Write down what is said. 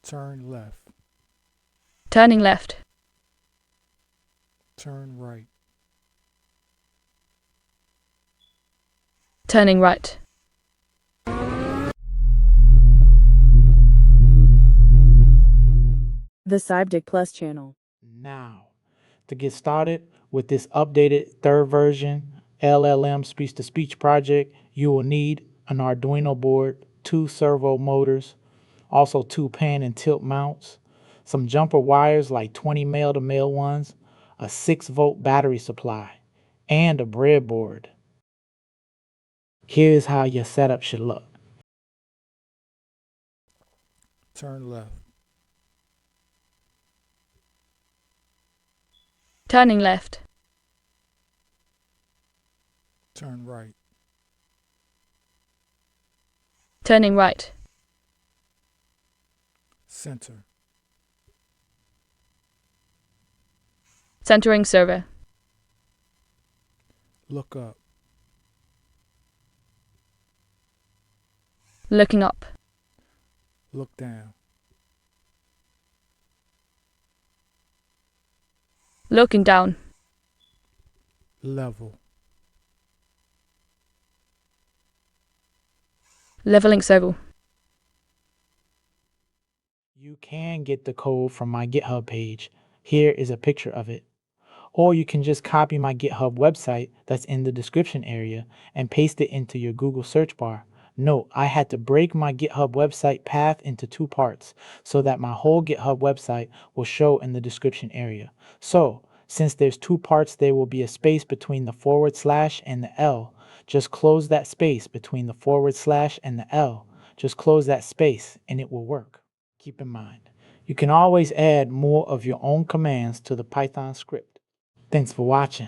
Turn left. Turning left. Turn right. Turning right. The Cybdic Plus channel. Now, to get started with this updated third version LLM speech-to-speech project, you will need an Arduino board, 2 servo motors, also 2 pan and tilt mounts, some jumper wires like 20 male-to-male ones, a 6-volt battery supply, and a breadboard. Here's how your setup should look. Turn left. Turning left. Turn right. Turning right. Center. Centering servo. Look up. Looking up. Look down. Looking down. Level. Leveling servo. You can get the code from my GitHub page. Here is a picture of it. Or you can just copy my GitHub website that's in the description area and paste it into your Google search bar. Note, I had to break my GitHub website path into 2 parts so that my whole GitHub website will show in the description area. So, since there's 2 parts, there will be a space between the / and the L. Just close that space between the / and the L. Just close that space and it will work. Keep in mind, you can always add more of your own commands to the Python script. Thanks for watching.